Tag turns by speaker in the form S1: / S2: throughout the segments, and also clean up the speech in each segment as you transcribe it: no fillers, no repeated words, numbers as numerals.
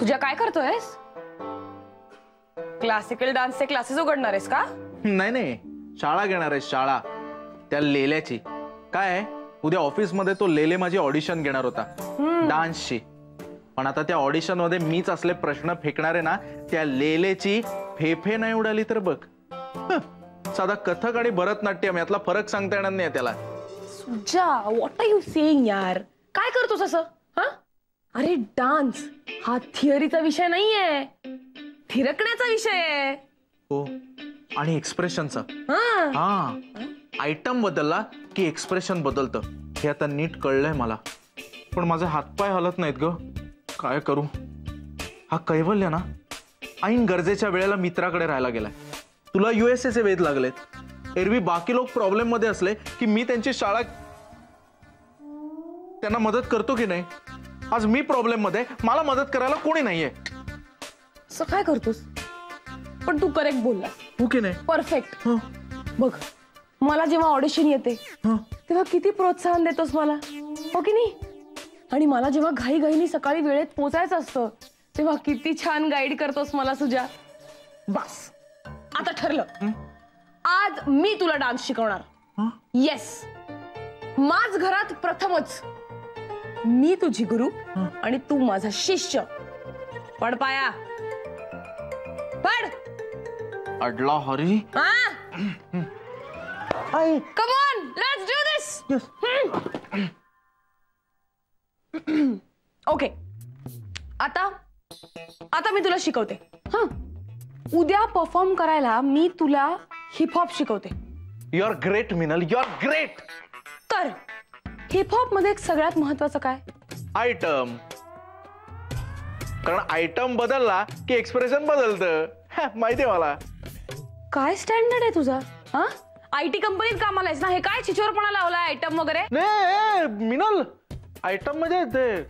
S1: सुजा काय करतोयस? क्लासिकल डान्सचे क्लासेस उघडणार आहेस का?
S2: नाही नाही, शाळा घेणार आहे, शाळा त्या लेल्याची. काय आहे, उद्या ऑफिस मध्ये तो लेले माझी ऑडिशन घेणार होता डान्सची. पण आता त्या ऑडिशन मध्ये मीच असले प्रश्न फेकणार आहे ना, त्या लेलेची फेफे नाही उडाली तर बघ. साधा कथक आणि भरतनाट्यम यातला फरक सांगता येणार नाही त्याला.
S1: Suja, what are you saying यार? काय करतोस असं? हा, अरे डान्स हा थिअरीचा विषय नाहीये, थिरकण्याचा विषय आहे.
S2: हो, आणि एक्सप्रेशनचा. हा, आयटम बदलला की एक्सप्रेशन बदलतं, हे आता नीट कळलंय मला. पण माझे हातपाय हलत नाहीत ग, काय करू? हा कैवल्य ना ऐन गरजेच्या वेळेला मित्राकडे राहायला गेलाय. तुला USA चे वेध लागलेत. एरवी बाकी लोक प्रॉब्लेम मध्ये असले की मी त्यांची शाळा त्यांना मदत करतो की नाही. आज मी प्रॉब्लेम मध्ये, मला मदत करायला कोणी नाहीये.
S1: असं काय करतोस? पण तू करेक्ट बोलला.
S2: हो की नाही?
S1: परफेक्ट. बघ, मला जेव्हा ऑडिशन येते तेव्हा किती प्रोत्साहन देतोस मला, हो की नाही? आणि मला जेव्हा घाईघाईने सकाळी वेळेत पोहोचायचं असतं तेव्हा किती छान गाईड करतोस मला सुजा. बस, आता ठरलं, आज मी तुला डान्स शिकवणार. येस, माझ घरात प्रथमच मी तुझी गुरु आणि तू माझा शिष्य. पड पाया, पड.
S2: अडला हरी.
S1: Come on, let's do this. Okay, आता मी तुला शिकवते. उद्या परफॉर्म करायला मी तुला हिपहॉप शिकवते.
S2: You are great Minal, you are great.
S1: तर हिपहॉप मध्ये सगळ्यात महत्वाचं काय?
S2: आयटम. कारण आयटम बदलला की एक्सप्रेशन बदलतं, माहितीये मला.
S1: काय स्टँडर्ड आहे तुझा? हा, IT कंपनीत कामाला आहेस ना? हे काय चिचोरपणा लावलाय आयटम वगैरे?
S2: नाही मिनल, आयटम म्हणजे ते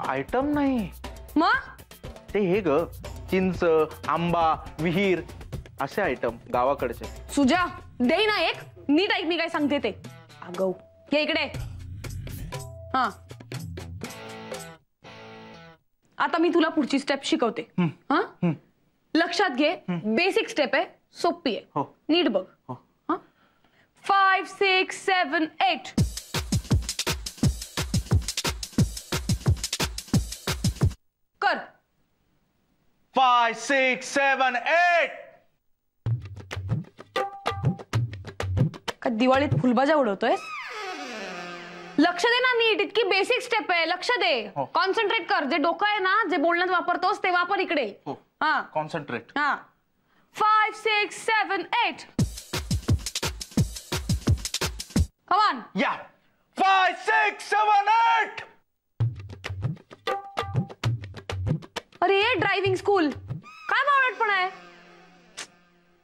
S2: आयटम नाही,
S1: मग
S2: ते हे ग, चिंच, आंबा, विहीर असे आयटम गावाकडचे.
S1: सुजा, दे ना एक नीट ऐक मी काय सांगते ते. अगं ये इकडे. हा, आता मी तुला पुढची स्टेप शिकवते. हा, लक्षात घे, बेसिक स्टेप आहे, सोपी आहे. नीट बघ. 5 6 7 8. कर.
S2: 5 6 7 8.
S1: का दिवाळीत फुलबाजा उडवतोय? लक्ष दे ना नीट, इतकी बेसिक स्टेप आहे, लक्ष दे. कॉन्सन्ट्रेट कर. जे डोकं आहे ना, जे बोलण्यात वापरतोस ते वापर इकडे. हा,
S2: कॉन्सन्ट्रेट.
S1: हा, 5 6 7 8. Come on.
S2: या, 5 6 7 8.
S1: अरे ड्रायव्हिंग स्कूल, काय बावळटपणा आहे?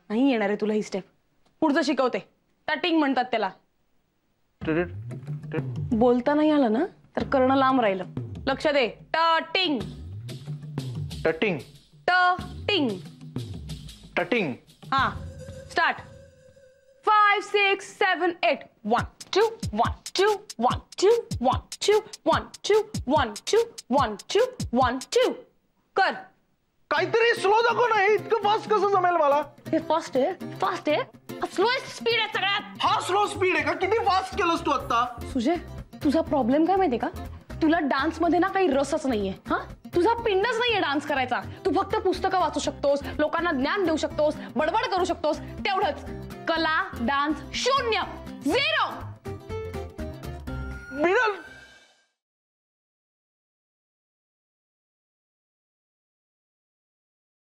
S1: नाही येणार आहे तुला ही स्टेप. पुढचं शिकवते. टटिंग म्हणतात त्याला. बोलता नाही आलं ना तर करणं लांब राहिलं. लक्ष दे. टटिंग.
S2: टटिंग.
S1: टटिंग.
S2: टटिंग.
S1: हा, स्टार्ट. 5 6 7 8. 1 2 1 2 1 2 1 2 1 2 1 2 1 2 1 2. कर.
S2: काहीतरी स्लो दाखव ना, इतकं फास्ट कसं जमेल मला?
S1: हे फास्ट आहे, फास्ट आहे. स्लोएस्ट स्पीड आहे सगळ्यात.
S2: हा स्लो स्पीड आहे का? किती फास्ट केलंस तू आता?
S1: सुजय, तुझा प्रॉब्लेम काय माहितीये का? तुला डान्स मध्ये ना काही रसच नाहीये. हा, तुझा पिंडच नाहीये डान्स करायचा. तू फक्त पुस्तकं वाचू शकतोस, लोकांना ज्ञान देऊ शकतोस, बडबड करू शकतोस, तेवढंच. कला, डान्स 0, 0.